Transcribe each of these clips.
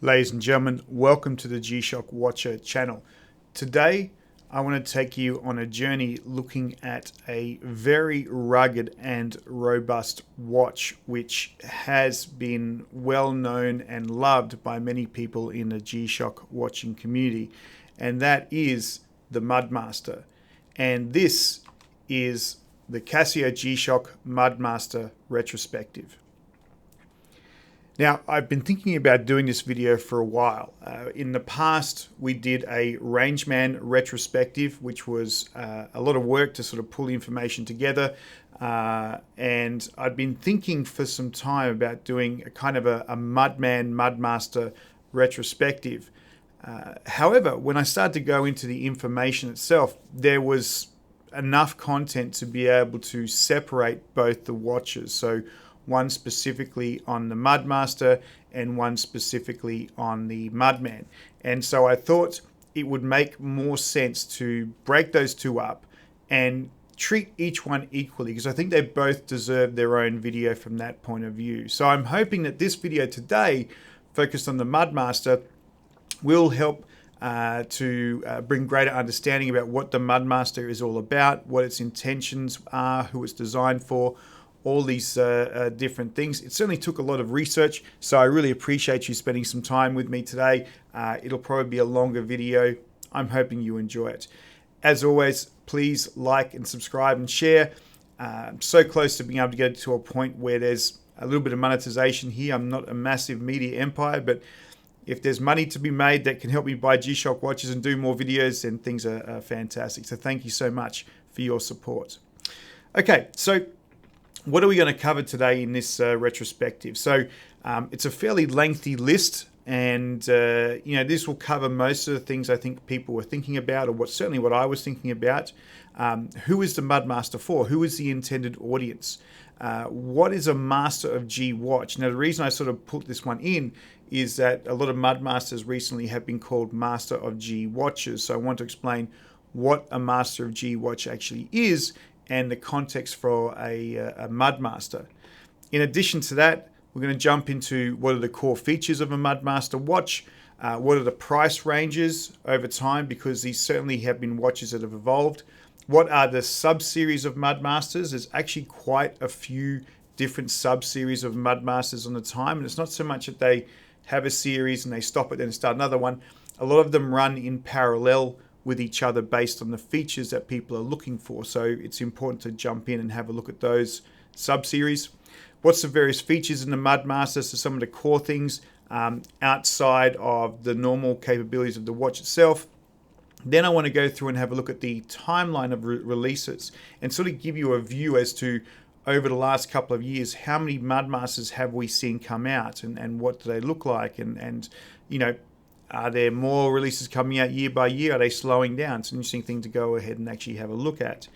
Ladies and gentlemen, welcome to the G-Shock Watcher channel. Today, I want to take you on a journey looking at a very rugged and robust watch which has been well known and loved by many people in the G-Shock watching community, and that is the MudMaster. And this is the Casio G-Shock MudMaster Retrospective. Now, I've been thinking about doing this video for a while. In the past, we did a Rangeman retrospective, which was a lot of work to sort of pull the information together. And I'd been thinking for some time about doing a kind of a MudMaster retrospective. However, when I started to go into the information itself, there was enough content to be able to separate both the watches. So one specifically on the MudMaster and one specifically on the Mudman. And so I thought it would make more sense to break those two up and treat each one equally, because I think they both deserve their own video from that point of view. So I'm hoping that this video today, focused on the MudMaster, will help to bring greater understanding about what the MudMaster is all about, what its intentions are, who it's designed for, all these different things. It certainly took a lot of research, so I really appreciate you spending some time with me today. It'll probably be a longer video. I'm hoping you enjoy it. As always, please like and subscribe and share. I'm so close to being able to get to a point where there's a little bit of monetization here. I'm not a massive media empire, but if there's money to be made that can help me buy G-Shock watches and do more videos, then things are fantastic. So thank you so much for your support. Okay, so what are we going to cover today in this retrospective? So it's a fairly lengthy list, and this will cover most of the things I think people were thinking about, or certainly what I was thinking about. Who is the MudMaster for? Who is the intended audience? What is a Master of G watch? Now, the reason I sort of put this one in is that a lot of MudMasters recently have been called Master of G watches. So I want to explain what a Master of G watch actually is and the context for a MudMaster. In addition to that, we're going to jump into what are the core features of a MudMaster watch, what are the price ranges over time, because these certainly have been watches that have evolved. What are the sub-series of MudMasters? There's actually quite a few different sub-series of MudMasters on the time, and it's not so much that they have a series and they stop it and start another one. A lot of them run in parallel with each other based on the features that people are looking for. So it's important to jump in and have a look at those sub-series. What's the various features in the MudMaster? So some of the core things outside of the normal capabilities of the watch itself. Then I want to go through and have a look at the timeline of releases and sort of give you a view as to, over the last couple of years, how many MudMasters have we seen come out, and what do they look like, and are there more releases coming out year by year? Are they slowing down? It's an interesting thing to go ahead and actually have a look at.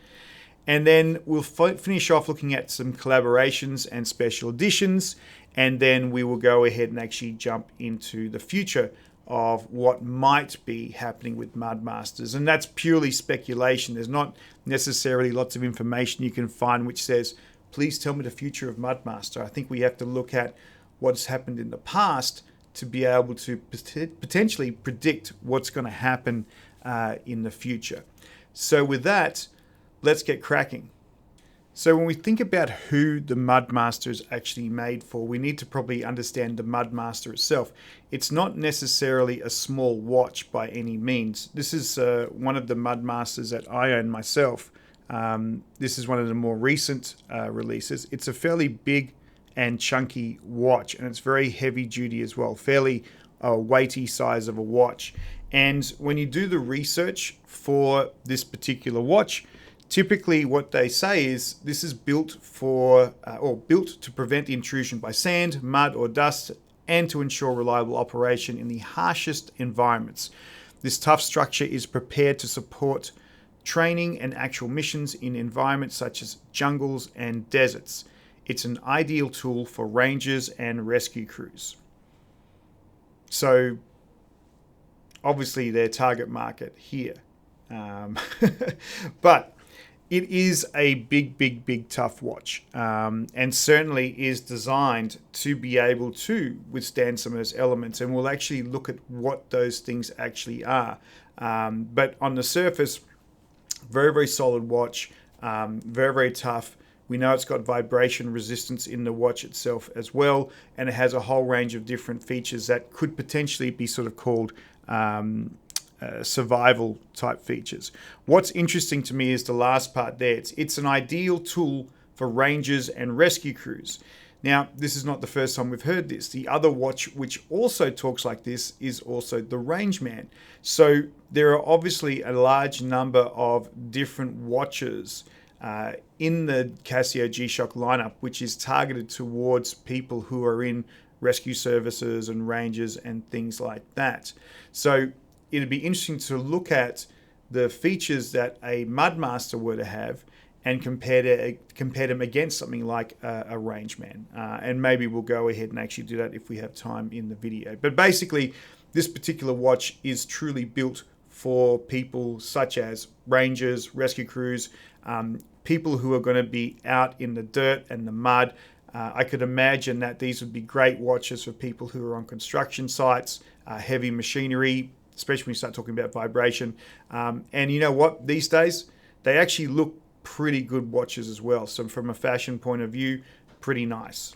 And then we'll finish off looking at some collaborations and special editions, and then we will go ahead and actually jump into the future of what might be happening with MudMasters. And that's purely speculation. There's not necessarily lots of information you can find which says, please tell me the future of MudMaster. I think we have to look at what's happened in the past to be able to potentially predict what's going to happen in the future. So with that, let's get cracking. So when we think about who the MudMaster is actually made for, we need to probably understand the MudMaster itself. It's not necessarily a small watch by any means. This is one of the MudMasters that I own myself. This is one of the more recent releases. It's a fairly big and chunky watch, and it's very heavy duty as well, fairly weighty size of a watch. And when you do the research for this particular watch, typically what they say is this is built for built to prevent intrusion by sand, mud, or dust, and to ensure reliable operation in the harshest environments. This tough structure is prepared to support training and actual missions in environments such as jungles and deserts. It's an ideal tool for rangers and rescue crews. So obviously their target market here. But It is a big tough watch, and certainly is designed to be able to withstand some of those elements. And we'll actually look at what those things actually are. But on the surface, very solid watch, very tough. We know it's got vibration resistance in the watch itself as well, and it has a whole range of different features that could potentially be sort of called survival type features. What's interesting to me is the last part there. It's an ideal tool for rangers and rescue crews. Now, this is not the first time we've heard this. The other watch which also talks like this is also the Rangeman. So there are obviously a large number of different watches in the Casio G-Shock lineup, which is targeted towards people who are in rescue services and rangers and things like that. So it'd be interesting to look at the features that a MudMaster were to have and compare them against something like a Rangeman. And maybe we'll go ahead and actually do that if we have time in the video. But basically, this particular watch is truly built for people such as rangers, rescue crews, people who are going to be out in the dirt and the mud. I could imagine that these would be great watches for people who are on construction sites, heavy machinery, especially when you start talking about vibration. And you know what? These days, they actually look pretty good watches as well. So from a fashion point of view, pretty nice.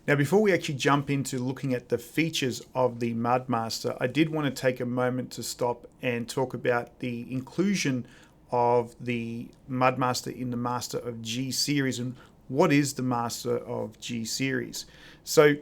Now, before we actually jump into looking at the features of the MudMaster, I did want to take a moment to stop and talk about the inclusion of the MudMaster in the Master of G series. And what is the Master of G series? So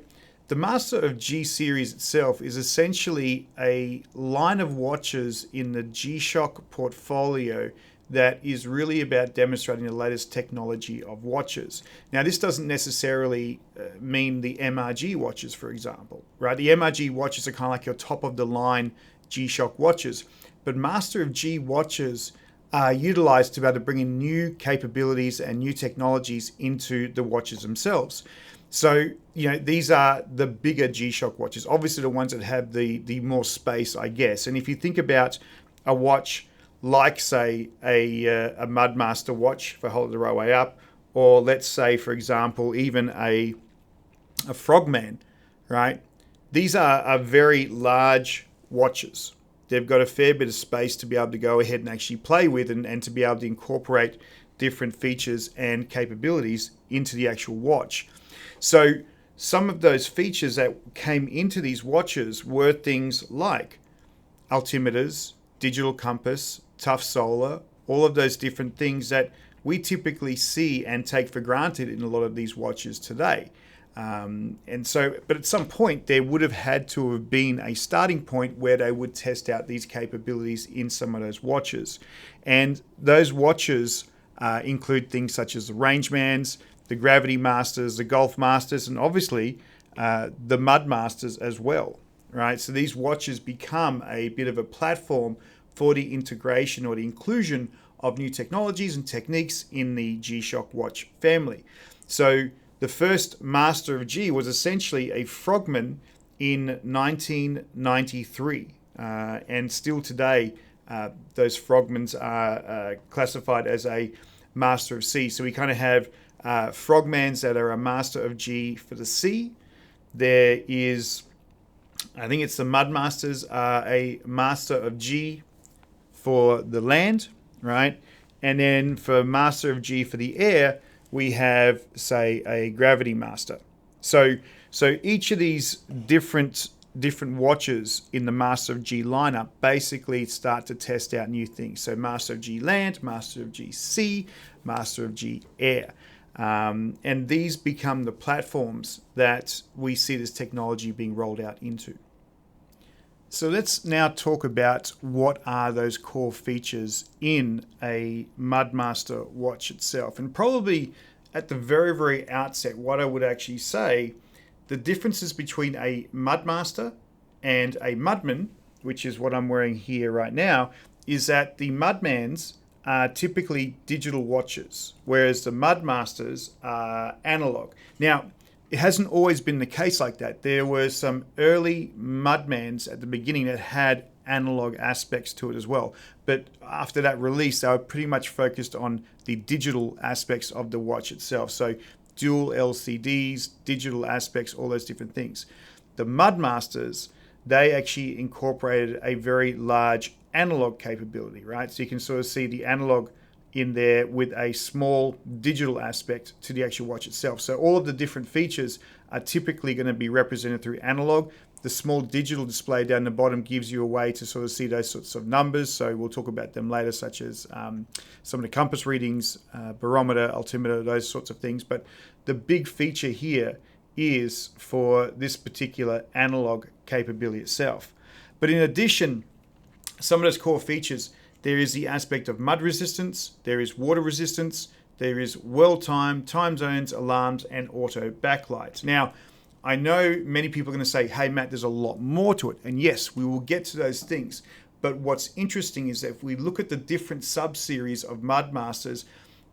the Master of G series itself is essentially a line of watches in the G-Shock portfolio that is really about demonstrating the latest technology of watches. Now, this doesn't necessarily mean the MRG watches, for example, right? The MRG watches are kind of like your top of the line G-Shock watches, but Master of G watches are utilized to be able to bring in new capabilities and new technologies into the watches themselves. So, you know, these are the bigger G-Shock watches, obviously the ones that have the more space, I guess. And if you think about a watch like, say, a MudMaster watch, if I hold it the right way up, or let's say, for example, even a Frogman, right? These are very large watches. They've got a fair bit of space to be able to go ahead and actually play with and to be able to incorporate different features and capabilities into the actual watch. So some of those features that came into these watches were things like altimeters, digital compass, tough solar, all of those different things that we typically see and take for granted in a lot of these watches today. But at some point there would have had to have been a starting point where they would test out these capabilities in some of those watches. And those watches include things such as the Rangemans, the Gravity Masters, the Golf Masters, and obviously the MudMasters as well, right? So these watches become a bit of a platform for the integration or the inclusion of new technologies and techniques in the G-Shock watch family. So the first Master of G was essentially a Frogman in 1993. And still today, those Frogmans are classified as a Master of C. So we kind of have Frogmans that are a Master of G for the C. There is, I think it's the MudMasters, a Master of G for the land, right? And then for Master of G for the air, we have, say, a Gravity Master. So each of these different watches in the Master of G lineup basically start to test out new things. So Master of G land, Master of G sea, Master of G air. And these become the platforms that we see this technology being rolled out into. So let's now talk about what are those core features in a MudMaster watch itself. And probably at the very outset, what I would actually say, the differences between a MudMaster and a Mudman, which is what I'm wearing here right now, is that the Mudmans are typically digital watches, whereas the MudMasters are analog. Now, it hasn't always been the case like that. There were some early Mudmans at the beginning that had analog aspects to it as well. But after that release, they were pretty much focused on the digital aspects of the watch itself. So dual LCDs, digital aspects, all those different things. The MudMasters, they actually incorporated a very large analog capability, right? So you can sort of see the analog in there with a small digital aspect to the actual watch itself. So all of the different features are typically going to be represented through analog. The small digital display down the bottom gives you a way to sort of see those sorts of numbers. So we'll talk about them later, such as some of the compass readings, barometer, altimeter, those sorts of things. But the big feature here is for this particular analog capability itself. But in addition, some of those core features, there is the aspect of mud resistance, there is water resistance, there is world time, time zones, alarms, and auto backlights. Now, I know many people are going to say, hey, Matt, there's a lot more to it. And yes, we will get to those things. But what's interesting is that if we look at the different sub-series of MudMasters,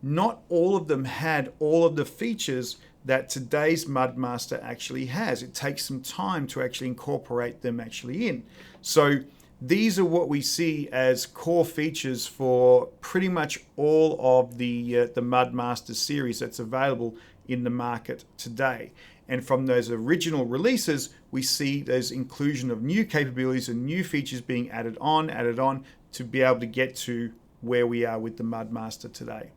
not all of them had all of the features that today's MudMaster actually has. It takes some time to actually incorporate them actually in. So these are what we see as core features for pretty much all of the MudMaster series that's available in the market today. And from those original releases, we see those inclusion of new capabilities and new features being added on to be able to get to where we are with the MudMaster today.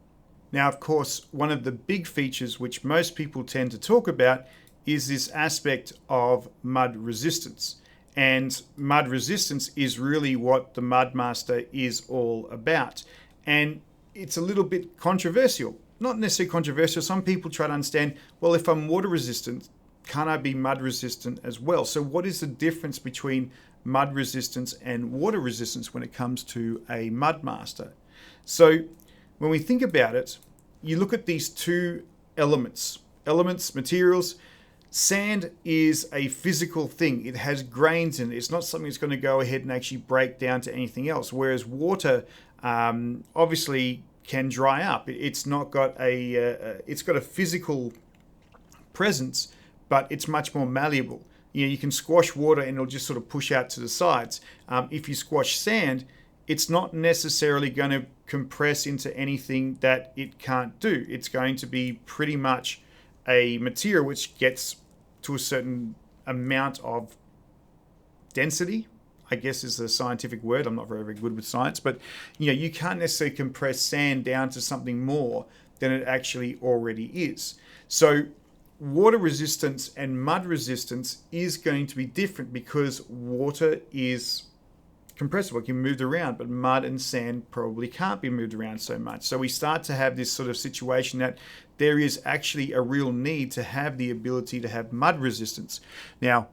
Now, of course, one of the big features which most people tend to talk about is this aspect of mud resistance. And mud resistance is really what the MudMaster is all about. And it's a little bit controversial. Not necessarily controversial. Some people try to understand, well, if I'm water resistant, can't I be mud resistant as well? So what is the difference between mud resistance and water resistance when it comes to a MudMaster? So when we think about it, you look at these two elements, materials. Sand is a physical thing. It has grains in it. It's not something that's going to go ahead and actually break down to anything else. Whereas water obviously can dry up. It's not got it's got a physical presence, but it's much more malleable. You can squash water and it'll just sort of push out to the sides. If you squash sand, it's not necessarily going to compress into anything that it can't do. It's going to be pretty much a material which gets to a certain amount of density, I guess is the scientific word. I'm not very, very good with science, but you can't necessarily compress sand down to something more than it actually already is. So water resistance and mud resistance is going to be different because water is compressible, it can be moved around, but mud and sand probably can't be moved around so much. So we start to have this sort of situation that there is actually a real need to have the ability to have mud resistance. Now,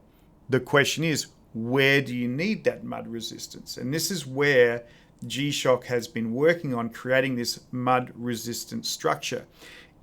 the question is, where do you need that mud resistance? And this is where G-Shock has been working on creating this mud resistant structure.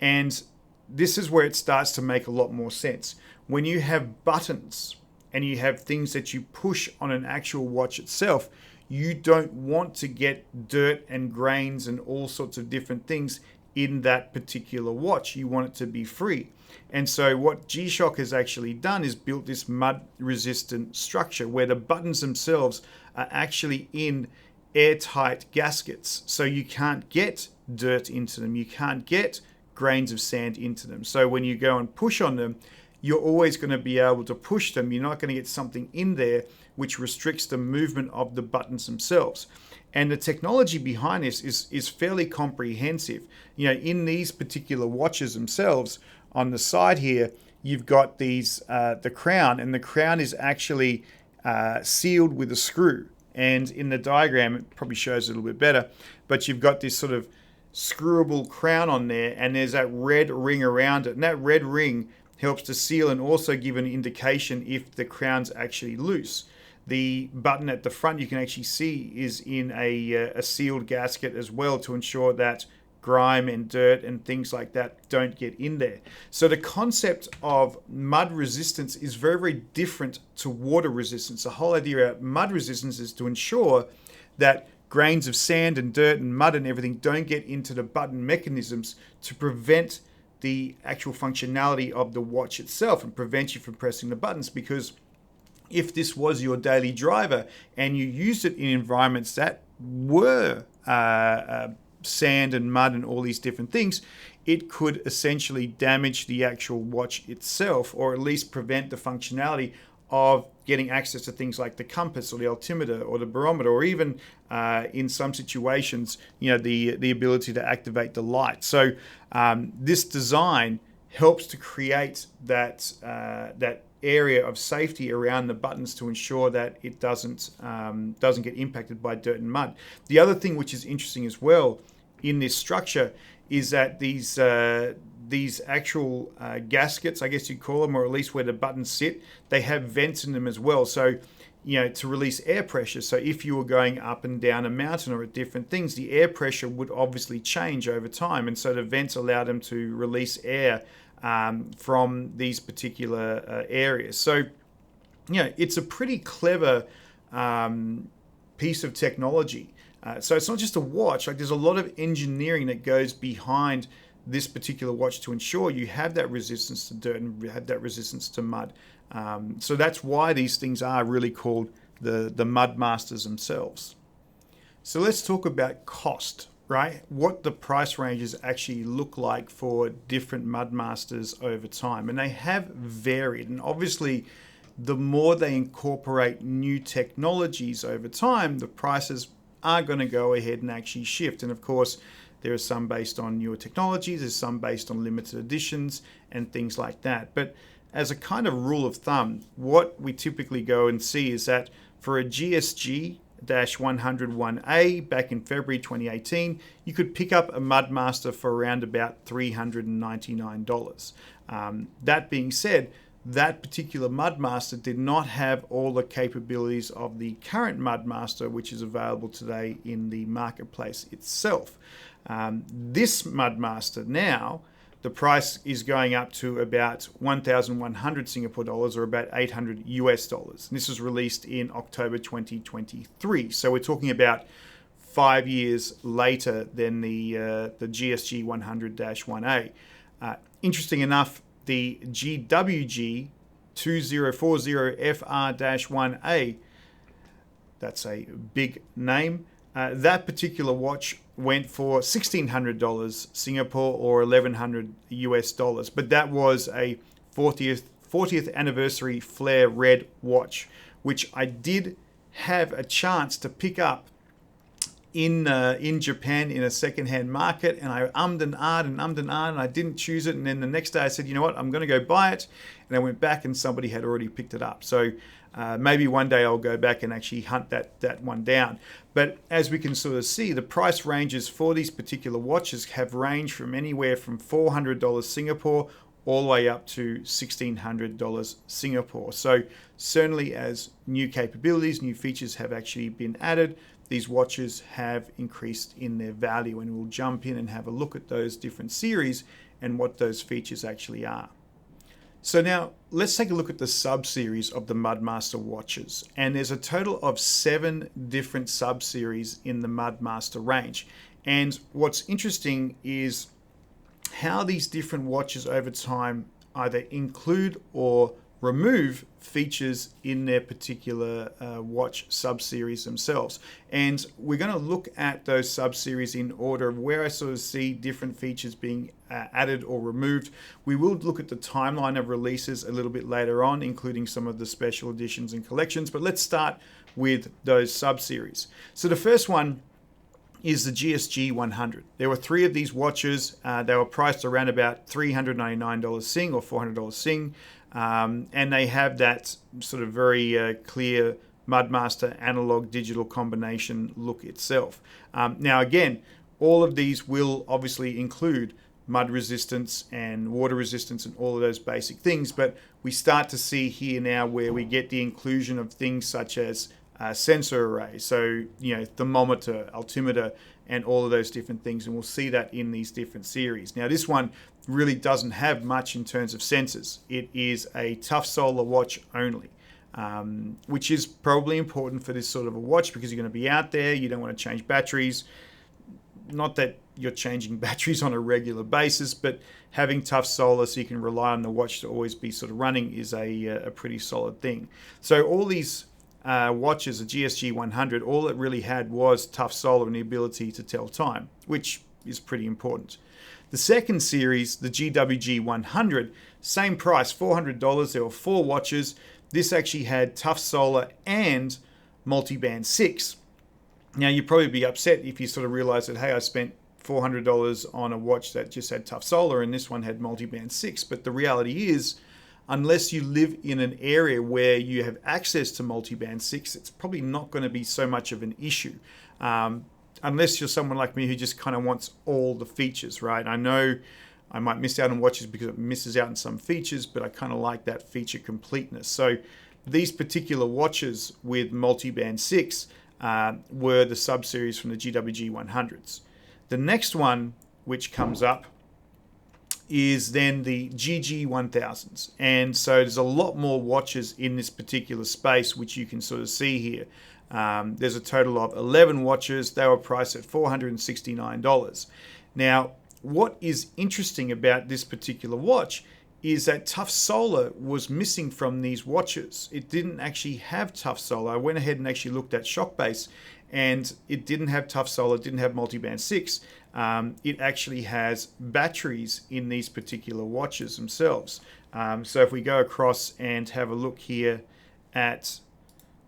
And this is where it starts to make a lot more sense. When you have buttons and you have things that you push on an actual watch itself, you don't want to get dirt and grains and all sorts of different things in that particular watch. You want it to be free. And so what G-Shock has actually done is built this mud resistant structure where the buttons themselves are actually in airtight gaskets. So you can't get dirt into them. You can't get grains of sand into them. So when you go and push on them, you're always going to be able to push them. You're not going to get something in there which restricts the movement of the buttons themselves. And the technology behind this is fairly comprehensive. In these particular watches themselves, on the side here, you've got these the crown, and the crown is actually sealed with a screw. And in the diagram, it probably shows it a little bit better, but you've got this sort of screwable crown on there, and there's that red ring around it. And that red ring helps to seal and also give an indication if the crown's actually loose. The button at the front you can actually see is in a sealed gasket as well to ensure that grime and dirt and things like that don't get in there. So the concept of mud resistance is very, very different to water resistance. The whole idea of mud resistance is to ensure that grains of sand and dirt and mud and everything don't get into the button mechanisms to prevent the actual functionality of the watch itself and prevent you from pressing the buttons, because if this was your daily driver and you used it in environments that were sand and mud and all these different things, it could essentially damage the actual watch itself, or at least prevent the functionality of getting access to things like the compass or the altimeter or the barometer, or even in some situations, the ability to activate the light. So this design helps to create that area of safety around the buttons to ensure that it doesn't get impacted by dirt and mud. The other thing which is interesting as well in this structure is that these actual gaskets, I guess you'd call them, or at least where the buttons sit, they have vents in them as well. So, to release air pressure. So if you were going up and down a mountain or at different things, the air pressure would obviously change over time. And so the vents allow them to release air from these particular areas. So, it's a pretty clever piece of technology. So it's not just a watch. Like, there's a lot of engineering that goes behind this particular watch to ensure you have that resistance to dirt and have that resistance to mud. So that's why these things are really called the MudMasters themselves. So let's talk about cost, right? What the price ranges actually look like for different MudMasters over time. And they have varied. And obviously, the more they incorporate new technologies over time, the prices are going to go ahead and actually shift. And of course, there are some based on newer technologies, there's some based on limited editions and things like that. But as a kind of rule of thumb, what we typically go and see is that for a GSG-101A back in February 2018, you could pick up a MudMaster for around about $399. That being said, that particular MudMaster did not have all the capabilities of the current MudMaster, which is available today in the marketplace itself. This MudMaster now, the price is going up to about 1,100 Singapore dollars, or about $800 US. And this was released in October 2023. So we're talking about 5 years later than the GSG 100-1A. Interesting enough, the GWG 2040FR-1A, that's a big name. That particular watch went for $1,600 Singapore, or $1,100 US. But that was a 40th anniversary flare red watch, which I did have a chance to pick up in Japan in a secondhand market, and I ummed and ahed and I didn't choose it. And then the next day I said, you know what, I'm going to go buy it. And I went back and somebody had already picked it up. So maybe one day I'll go back and actually hunt that one down. But as we can sort of see, the price ranges for these particular watches have ranged from anywhere from $400 Singapore all the way up to $1,600 Singapore. So certainly, as new capabilities, new features have actually been added, these watches have increased in their value, and we'll jump in and have a look at those different series and what those features actually are. So now let's take a look at the sub-series of the MudMaster watches. And there's a total of 7 different sub-series in the MudMaster range. And what's interesting is how these different watches over time either include or remove features in their particular watch sub-series themselves. And we're going to look at those sub-series in order of where I sort of see different features being added or removed. We will look at the timeline of releases a little bit later on, including some of the special editions and collections. But let's start with those sub-series. So the first one is the GSG 100. There were 3 of these watches. They were priced around about $399 Sing, or $400 Sing. And they have that sort of very clear MudMaster analog digital combination look itself. Now again, all of these will obviously include mud resistance and water resistance and all of those basic things, but we start to see here now where we get the inclusion of things such as sensor array, so thermometer, altimeter, and all of those different things, and we'll see that in these different series. Now this one really doesn't have much in terms of sensors. It is a tough solar watch only, which is probably important for this sort of a watch because you're going to be out there, you don't want to change batteries. Not that you're changing batteries on a regular basis, but having tough solar so you can rely on the watch to always be sort of running is a pretty solid thing. So all these watches, the GSG 100, all it really had was tough solar and the ability to tell time, which is pretty important. The second series, the GWG 100, same price, $400. There were 4 watches. This actually had tough solar and multiband 6. Now, you'd probably be upset if you sort of realize that, hey, I spent $400 on a watch that just had tough solar and this one had multiband 6. But the reality is, unless you live in an area where you have access to multiband 6, it's probably not going to be so much of an issue. Unless you're someone like me who just kind of wants all the features, right? I know I might miss out on watches because it misses out on some features, but I kind of like that feature completeness. So these particular watches with multiband 6 were the sub-series from the GWG 100s. The next one which comes up is then the GG 1000s. And so there's a lot more watches in this particular space, which you can sort of see here. There's a total of 11 watches. They were priced at $469. Now, what is interesting about this particular watch is that tough solar was missing from these watches. It didn't actually have tough solar. I went ahead and actually looked at Shockbase, and it didn't have tough solar, it didn't have multiband 6. It actually has batteries in these particular watches themselves. So if we go across and have a look here at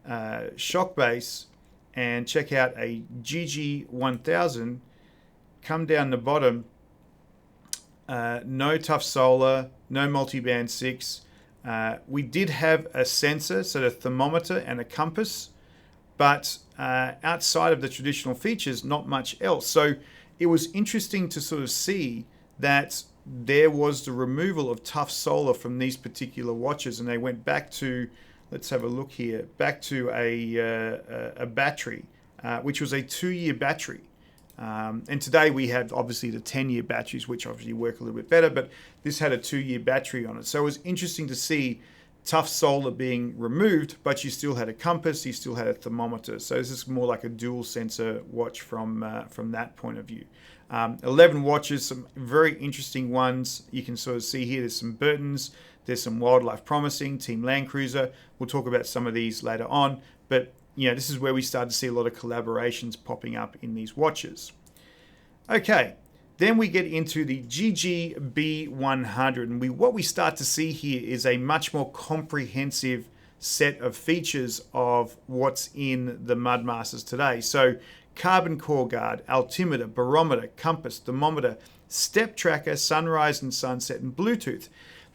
Shockbase and check out a GG 1000, come down the bottom, no tough solar, no multiband 6. We did have a sensor, so a thermometer and a compass, but outside of the traditional features, not much else. So it was interesting to sort of see that there was the removal of tough solar from these particular watches, and they went back to, let's have a look here, back to a battery, which was a 2-year battery. And today we have obviously the 10-year batteries, which obviously work a little bit better, but this had a 2-year battery on it. So it was interesting to see tough solar being removed, but you still had a compass, you still had a thermometer. So this is more like a dual sensor watch from that point of view. 11 watches, some very interesting ones. You can sort of see here, there's some Burtons, there's some Wildlife Promising, Team Land Cruiser. We'll talk about some of these later on, but this is where we start to see a lot of collaborations popping up in these watches. Okay, then we get into the GGB 100, and what we start to see here is a much more comprehensive set of features of what's in the MudMasters today. So carbon core guard, altimeter, barometer, compass, thermometer, step tracker, sunrise and sunset, and Bluetooth.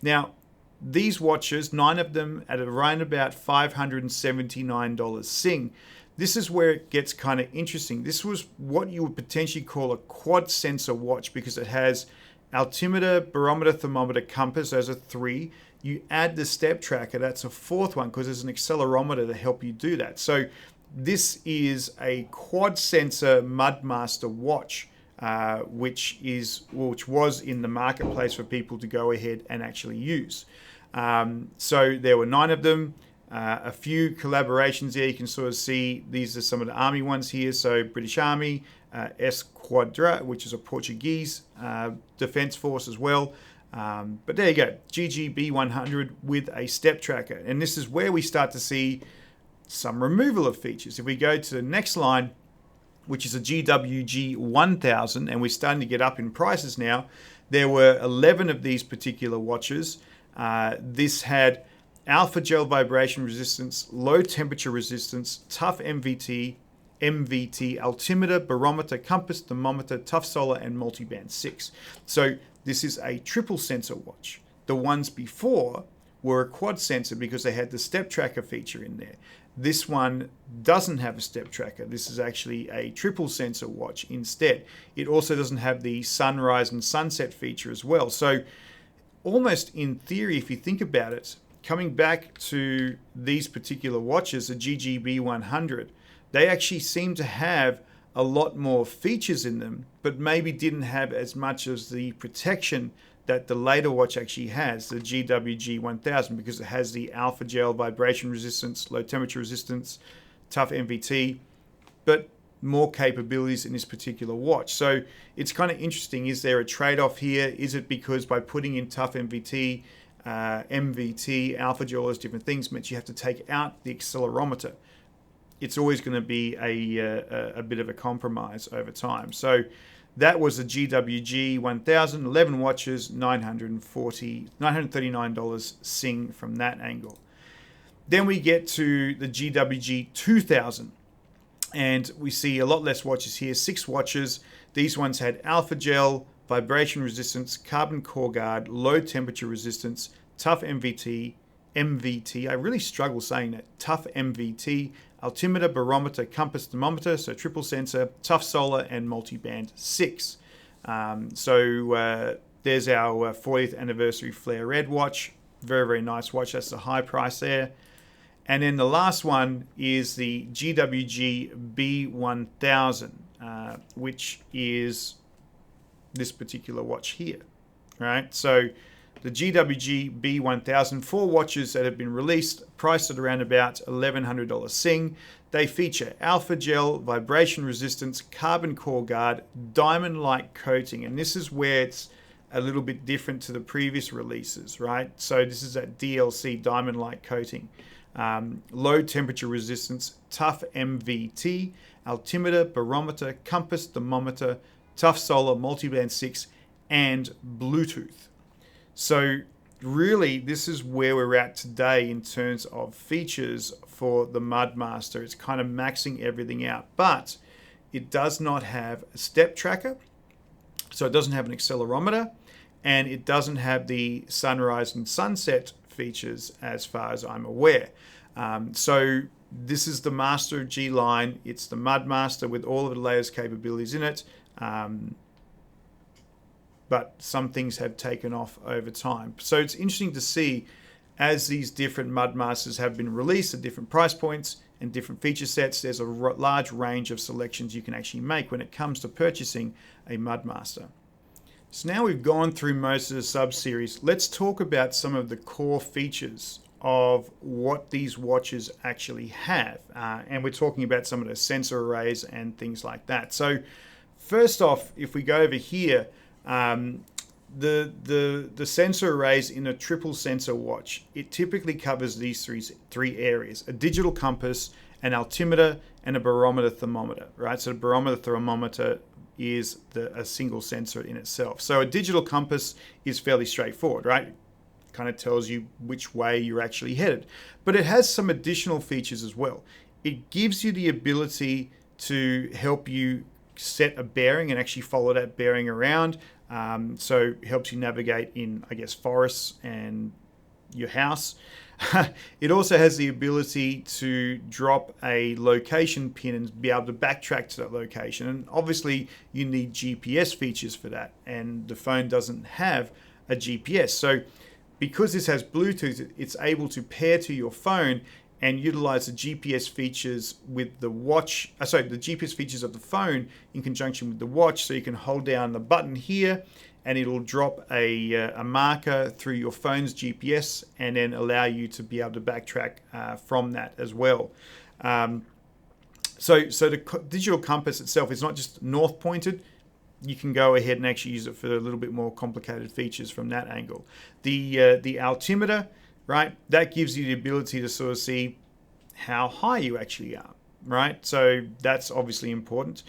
Now, these watches, 9 of them at around about $579 Sing. This is where it gets kind of interesting. This was what you would potentially call a quad sensor watch because it has altimeter, barometer, thermometer, compass. Those are 3. You add the step tracker, that's a 4th one because there's an accelerometer to help you do that. So this is a quad sensor MudMaster watch, which was in the marketplace for people to go ahead and actually use. So there were 9 of them, a few collaborations there. You can sort of see these are some of the Army ones here. So British Army, Esquadra, which is a Portuguese defense force as well. But there you go, GGB 100 with a step tracker. And this is where we start to see some removal of features. If we go to the next line, which is a GWG 1000, and we're starting to get up in prices now, there were 11 of these particular watches. This had alpha gel vibration resistance, low temperature resistance, tough MVT, altimeter, barometer, compass, thermometer, tough solar, and multiband 6. So this is a triple sensor watch. The ones before were a quad sensor because they had the step tracker feature in there. This one doesn't have a step tracker. This is actually a triple sensor watch instead. It also doesn't have the sunrise and sunset feature as well. So almost in theory, if you think about it, coming back to these particular watches, the GGB 100, they actually seem to have a lot more features in them, but maybe didn't have as much as the protection that the later watch actually has, the GWG 1000, because it has the alpha gel vibration resistance, low temperature resistance, tough MVT. But more capabilities in this particular watch. So it's kind of interesting. Is there a trade-off here? Is it because by putting in tough MVT, MVT, alpha gel, all those different things meant you have to take out the accelerometer? It's always going to be a bit of a compromise over time. So that was the GWG 1000, 11 watches, $939 Sing from that angle. Then we get to the GWG 2000, and we see a lot less watches here, 6 watches. These ones had alpha gel, vibration resistance, carbon core guard, low temperature resistance, tough MVT, I really struggle saying that, tough MVT, altimeter, barometer, compass, thermometer, so triple sensor, tough solar, and multiband 6. There's our 40th anniversary Flare Red watch. Very, very nice watch. That's the high price there. And then the last one is the GWG B1000, which is this particular watch here, right? So the GWG B1000, 4 watches that have been released, priced at around about $1,100 Sing. They feature alpha gel, vibration resistance, carbon core guard, diamond-like coating, and this is where it's a little bit different to the previous releases, right? So this is that DLC diamond-like coating. Low temperature resistance, tough MVT, altimeter, barometer, compass, thermometer, tough solar, multiband 6, and Bluetooth. So really, this is where we're at today in terms of features for the MudMaster. It's kind of maxing everything out, but it does not have a step tracker, so it doesn't have an accelerometer, and it doesn't have the sunrise and sunset features as far as I'm aware. So this is the Master G line. It's the MudMaster with all of the latest capabilities in it. But some things have taken off over time. So it's interesting to see as these different MudMasters have been released at different price points and different feature sets, there's a large range of selections you can actually make when it comes to purchasing a MudMaster. So now we've gone through most of the sub-series, let's talk about some of the core features of what these watches actually have. And we're talking about some of the sensor arrays and things like that. So first off, if we go over here, the sensor arrays in a triple sensor watch, it typically covers these three areas: a digital compass, an altimeter, and a barometer thermometer, right? So the barometer thermometer is a single sensor in itself. So a digital compass is fairly straightforward, right? Kind of tells you which way you're actually headed. But it has some additional features as well. It gives you the ability to help you set a bearing and actually follow that bearing around. So it helps you navigate in, I guess, forests and your house. It also has the ability to drop a location pin and be able to backtrack to that location. And obviously you need GPS features for that, and the phone doesn't have a GPS. So because this has Bluetooth, it's able to pair to your phone and utilize the GPS features with the watch, the GPS features of the phone in conjunction with the watch. So you can hold down the button here and it'll drop a marker through your phone's GPS and then allow you to be able to backtrack from that as well. So the digital compass itself is not just north pointed. You can go ahead and actually use it for a little bit more complicated features from that angle. The altimeter, right, that gives you the ability to sort of see how high you actually are, right? So that's obviously important.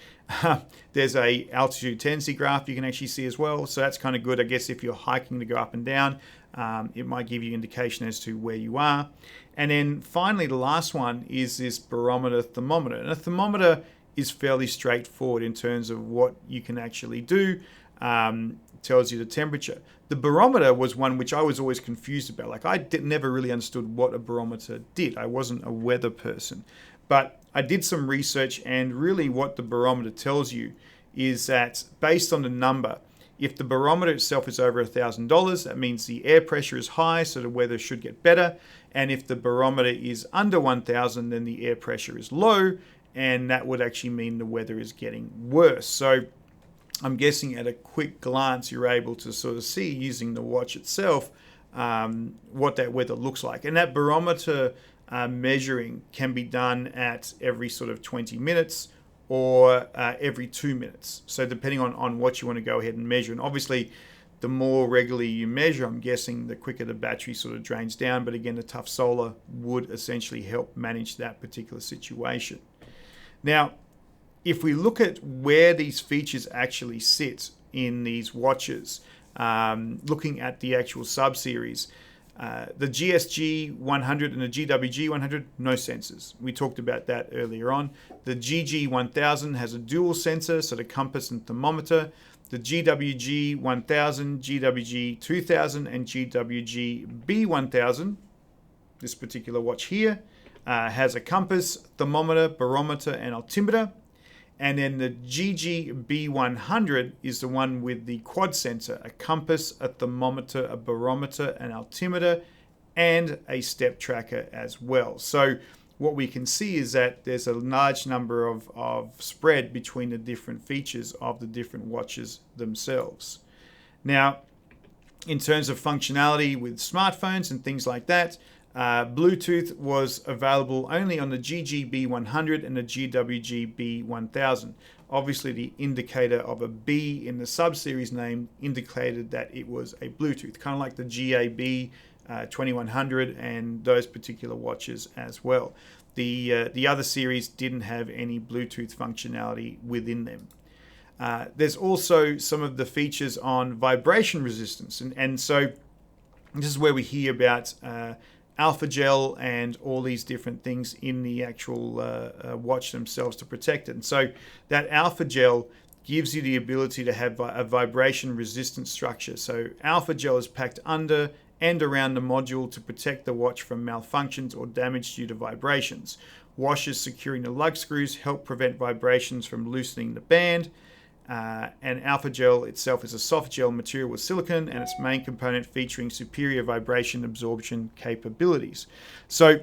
There's a altitude tendency graph you can actually see as well. So that's kind of good, I guess, if you're hiking to go up and down. It might give you indication as to where you are. And then finally, the last one is this barometer thermometer. And a thermometer is fairly straightforward in terms of what you can actually do. Tells you the temperature. The barometer was one which I was always confused about. Like I never really understood what a barometer did. I wasn't a weather person. But I did some research, and really what the barometer tells you is that based on the number, if the barometer itself is over $1,000, that means the air pressure is high, so the weather should get better. And if the barometer is under 1,000, then the air pressure is low, and that would actually mean the weather is getting worse. So I'm guessing at a quick glance, you're able to sort of see using the watch itself what that weather looks like. And that barometer measuring can be done at every sort of 20 minutes or every 2 minutes. So depending on what you want to go ahead and measure. And obviously, the more regularly you measure, I'm guessing the quicker the battery sort of drains down. But again, the tough solar would essentially help manage that particular situation. Now, if we look at where these features actually sit in these watches, looking at the actual sub-series, the GSG 100 and the GWG 100, no sensors. We talked about that earlier on. The GG 1000 has a dual sensor, so the compass and thermometer. The GWG 1000, GWG 2000, and GWG B1000, this particular watch here, has a compass, thermometer, barometer, and altimeter. And then the GG-B100 is the one with the quad sensor, a compass, a thermometer, a barometer, an altimeter, and a step tracker as well. So what we can see is that there's a large number of spread between the different features of the different watches themselves. Now, in terms of functionality with smartphones and things like that, Bluetooth was available only on the GG-B100 and the GWG-B1000. Obviously, the indicator of a B in the sub-series name indicated that it was a Bluetooth, kind of like the GAB 2100 and those particular watches as well. The other series didn't have any Bluetooth functionality within them. There's also some of the features on vibration resistance, and so this is where we hear about alpha gel and all these different things in the actual watch themselves to protect it. And so that alpha gel gives you the ability to have a vibration resistant structure. So alpha gel is packed under and around the module to protect the watch from malfunctions or damage due to vibrations. Washers securing the lug screws help prevent vibrations from loosening the band. And alpha gel itself is a soft gel material with silicone and its main component featuring superior vibration absorption capabilities. So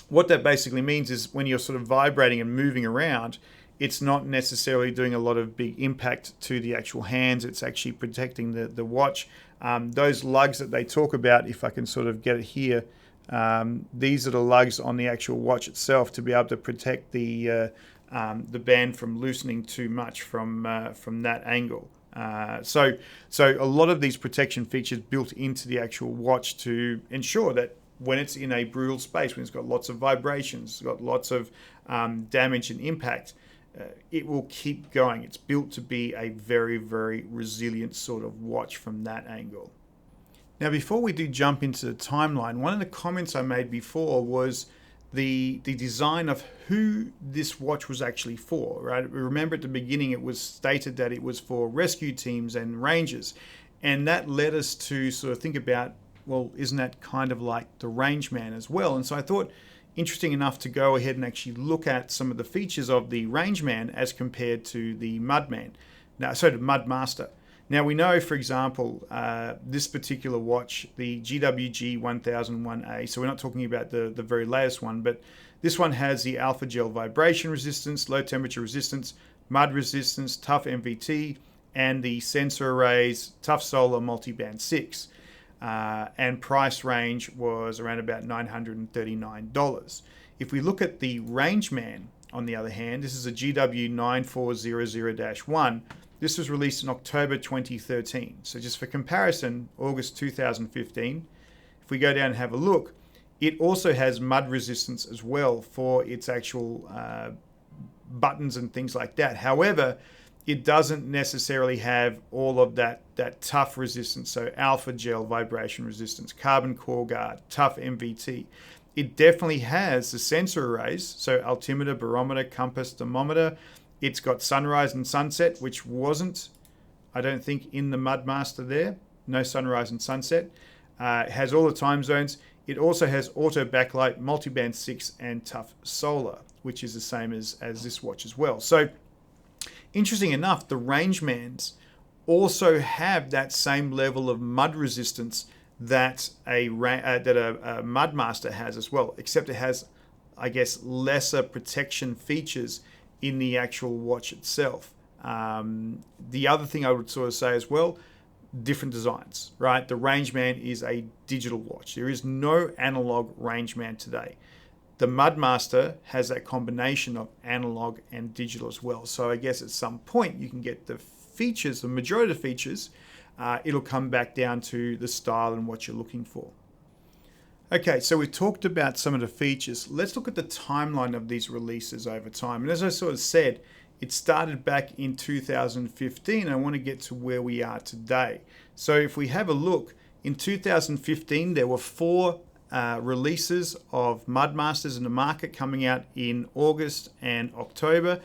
what that basically means is when you're sort of vibrating and moving around, it's not necessarily doing a lot of big impact to the actual hands. It's actually protecting the watch. Those lugs that they talk about, if I can sort of get it here, these are the lugs on the actual watch itself to be able to protect the band from loosening too much from that angle. So a lot of these protection features built into the actual watch to ensure that when it's in a brutal space, when it's got lots of vibrations, it's got lots of damage and impact, it will keep going. It's built to be a very, very resilient sort of watch from that angle. Now, before we do jump into the timeline, one of the comments I made before was the design of who this watch was actually for, right? Remember at the beginning it was stated that it was for rescue teams and rangers, and that led us to sort of think about, well, isn't that kind of like the Rangeman as well? And so I thought, interesting enough to go ahead and actually look at some of the features of the Rangeman as compared to the MudMaster. Now we know, for example, this particular watch, the GWG 1001A, so we're not talking about the very latest one, but this one has the alpha gel vibration resistance, low temperature resistance, mud resistance, tough MVT, and the sensor arrays, tough solar multiband 6. And price range was around about $939. If we look at the Rangeman, on the other hand, this is a GW 9400-1. This was released in October 2013. So just for comparison, August 2015, if we go down and have a look, it also has mud resistance as well for its actual buttons and things like that. However, it doesn't necessarily have all of that tough resistance, so alpha gel vibration resistance, carbon core guard, tough MVT. It definitely has the sensor arrays, so altimeter, barometer, compass, thermometer. It's got sunrise and sunset, which wasn't, I don't think, in the MudMaster there. No sunrise and sunset. It has all the time zones. It also has auto backlight, multiband 6, and tough solar, which is the same as this watch as well. So, interesting enough, the Rangemans also have that same level of mud resistance that a MudMaster has as well, except it has, I guess, lesser protection features in the actual watch itself. The other thing I would sort of say as well, different designs, right? The Rangeman is a digital watch. There is no analog Rangeman today. the MudMaster has that combination of analog and digital as well. So I guess at some point you can get the features, the majority of the features. It'll come back down to the style and what you're looking for. Okay, so we talked about some of the features. Let's look at the timeline of these releases over time. And as I sort of said, it started back in 2015. I want to get to where we are today. So if we have a look, in 2015, there were 4 releases of MudMasters in the market coming out in August and October.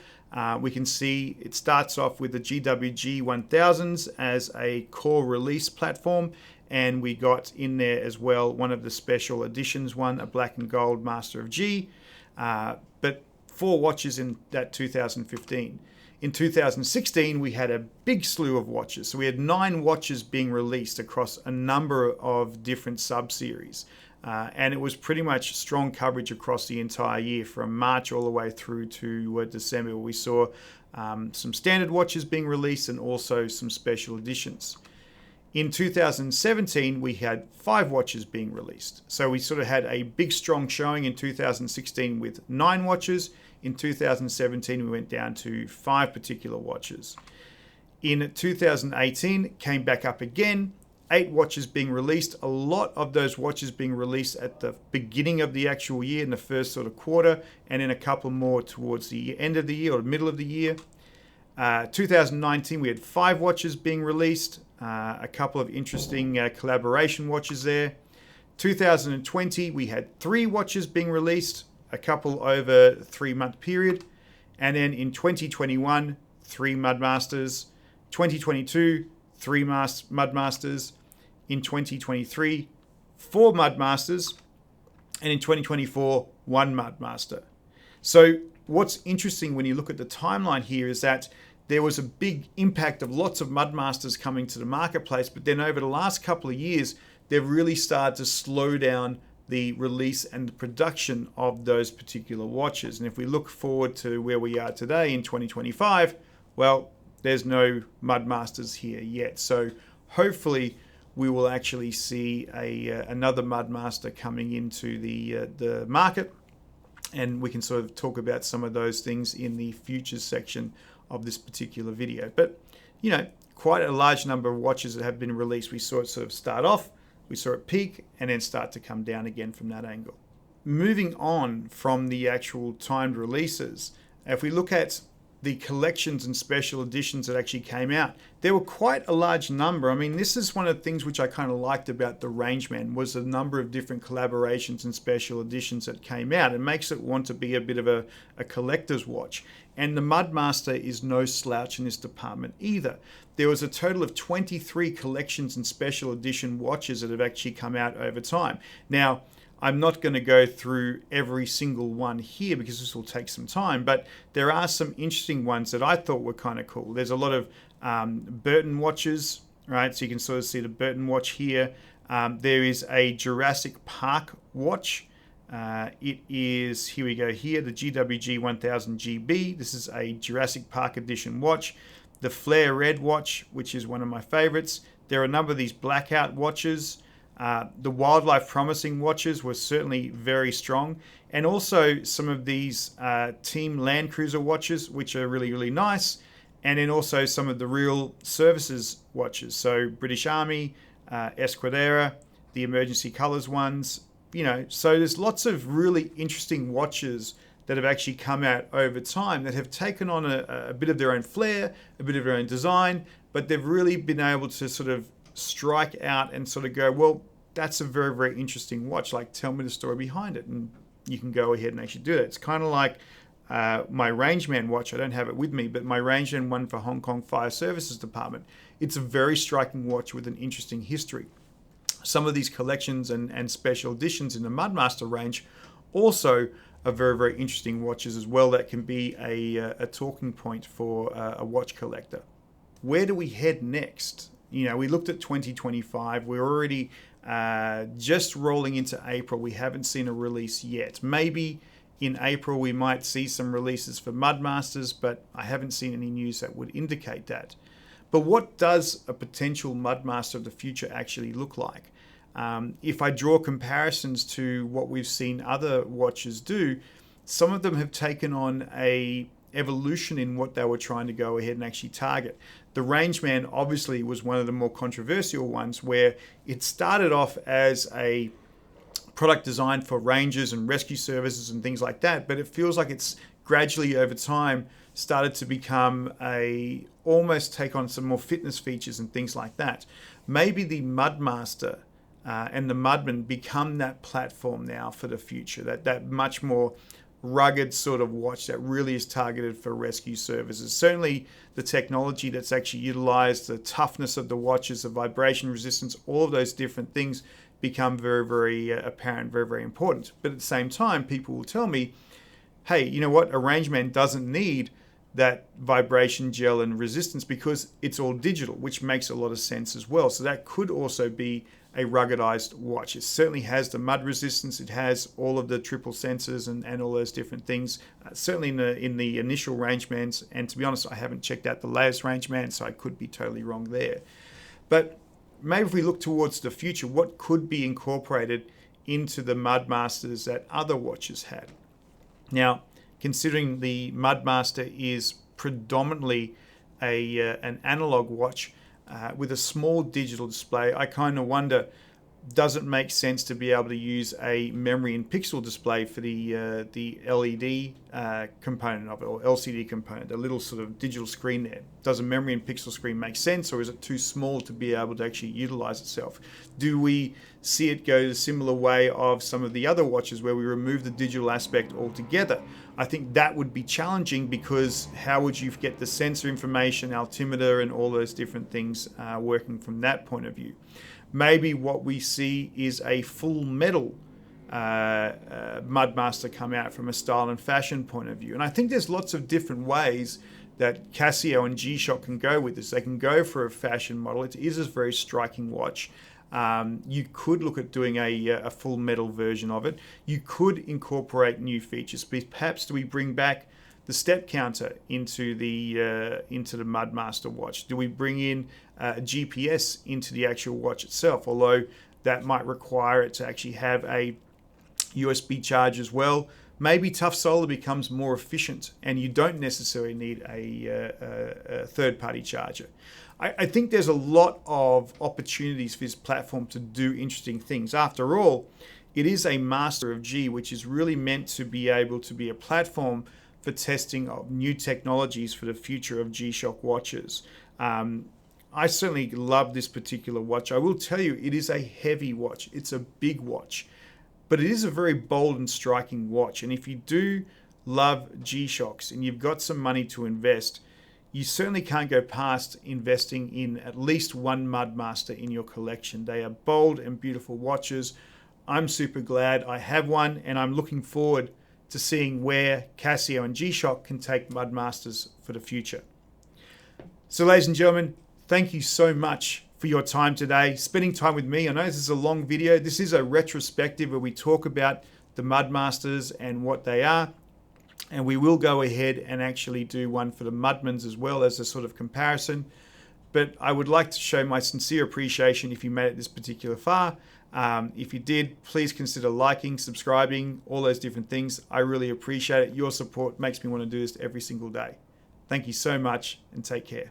We can see it starts off with the GWG 1000s as a core release platform, and we got in there as well one of the special editions, a black and gold Master of G, but 4 watches in that 2015. In 2016, we had a big slew of watches. So we had 9 watches being released across a number of different sub-series. And it was pretty much strong coverage across the entire year from March all the way through to December, where we saw some standard watches being released and also some special editions. In 2017, we had 5 watches being released. So we sort of had a big, strong showing in 2016 with 9 watches. In 2017, we went down to 5 particular watches. In 2018, came back up again, 8 watches being released. A lot of those watches being released at the beginning of the actual year, in the first sort of quarter, and then a couple more towards the end of the year or middle of the year. 2019, we had 5 watches being released, a couple of interesting collaboration watches there. 2020, we had 3 watches being released, a couple over a 3-month period. And then in 2021, 3 MudMasters. 2022, 3 MudMasters. In 2023, 4 MudMasters. And in 2024, 1 MudMaster. So what's interesting when you look at the timeline here is that there was a big impact of lots of MudMasters coming to the marketplace, but then over the last couple of years, they've really started to slow down the release and the production of those particular watches. And if we look forward to where we are today in 2025, well, there's no MudMasters here yet. So hopefully we will actually see another MudMaster coming into the market, and we can sort of talk about some of those things in the futures section of this particular video. But, you know, quite a large number of watches that have been released. We saw it sort of start off, we saw it peak, and then start to come down again from that angle. Moving on from the actual timed releases, if we look at the collections and special editions that actually came out, there were quite a large number. I mean, this is one of the things which I kind of liked about the Rangeman, was the number of different collaborations and special editions that came out. It makes it want to be a bit of a collector's watch. And the MudMaster is no slouch in this department either. There was a total of 23 collections and special edition watches that have actually come out over time. Now, I'm not going to go through every single one here because this will take some time, but there are some interesting ones that I thought were kind of cool. There's a lot of Burton watches, right? So you can sort of see the Burton watch here. There is a Jurassic Park watch. It is, here we go here, the GWG 1000 GB. This is a Jurassic Park edition watch. The Flare Red watch, which is one of my favorites. There are a number of these blackout watches. The Wildlife Promising watches were certainly very strong, and also some of these Team Land Cruiser watches, which are really, really nice, and then also some of the Real Services watches, so British Army, Esquadra, the Emergency Colors ones, you know. So there's lots of really interesting watches that have actually come out over time that have taken on a bit of their own flair, a bit of their own design, but they've really been able to sort of strike out and sort of go, well, that's a very, very interesting watch. Like, tell me the story behind it. And you can go ahead and actually do that. It's kind of like my Rangeman watch. I don't have it with me, but my Rangeman one for Hong Kong Fire Services Department. It's a very striking watch with an interesting history. Some of these collections and special editions in the MudMaster range also are very, very interesting watches as well that can be a talking point for a watch collector. Where do we head next? You know, we looked at 2025. We're already just rolling into April. We haven't seen a release yet. Maybe in April we might see some releases for MudMasters, but I haven't seen any news that would indicate that. But what does a potential MudMaster of the future actually look like? If I draw comparisons to what we've seen other watches do, some of them have taken on a evolution in what they were trying to go ahead and actually target. The Rangeman obviously was one of the more controversial ones, where it started off as a product designed for rangers and rescue services and things like that, but it feels like it's gradually over time started to become almost take on some more fitness features and things like that. Maybe the MudMaster and the Mudman become that platform now for the future, that much more rugged sort of watch that really is targeted for rescue services. Certainly the technology that's actually utilized, the toughness of the watches, the vibration resistance, all of those different things become very, very apparent, very, very important. But at the same time, people will tell me, hey, you know what, a Rangeman doesn't need that vibration gel and resistance because it's all digital, which makes a lot of sense as well. So that could also be a ruggedized watch. It certainly has the mud resistance. It has all of the triple sensors and all those different things. Certainly in the initial Rangemans, and to be honest, I haven't checked out the latest Rangeman, so I could be totally wrong there. But maybe if we look towards the future, what could be incorporated into the MudMasters that other watches had? Now, considering the MudMaster is predominantly an analog watch with a small digital display, I kind of wonder, does it make sense to be able to use a memory and pixel display for the LED component of it, or LCD component, the little sort of digital screen there? Does a memory and pixel screen make sense, or is it too small to be able to actually utilize itself? Do we see it go the similar way of some of the other watches where we remove the digital aspect altogether? I think that would be challenging, because how would you get the sensor information, altimeter, and all those different things working from that point of view? Maybe what we see is a full metal MudMaster come out from a style and fashion point of view. And I think there's lots of different ways that Casio and G-Shock can go with this. They can go for a fashion model. It is a very striking watch. You could look at doing a full metal version of it. You could incorporate new features. Perhaps do we bring back the step counter into the MudMaster watch? Do we bring in GPS into the actual watch itself? Although that might require it to actually have a USB charge as well. Maybe tough solar becomes more efficient and you don't necessarily need a third-party charger. I think there's a lot of opportunities for this platform to do interesting things. After all, it is a Master of G, which is really meant to be able to be a platform for testing of new technologies for the future of G-Shock watches. I certainly love this particular watch. I will tell you, it is a heavy watch. It's a big watch, but it is a very bold and striking watch. And if you do love G-Shocks and you've got some money to invest, you certainly can't go past investing in at least one MudMaster in your collection. They are bold and beautiful watches. I'm super glad I have one, and I'm looking forward to seeing where Casio and G-Shock can take MudMasters for the future. So ladies and gentlemen, thank you so much for your time today, spending time with me. I know this is a long video. This is a retrospective where we talk about the MudMasters and what they are. And we will go ahead and actually do one for the Mudmans as well as a sort of comparison. But I would like to show my sincere appreciation if you made it this particular far. If you did, please consider liking, subscribing, all those different things. I really appreciate it. Your support makes me want to do this every single day. Thank you so much, and take care.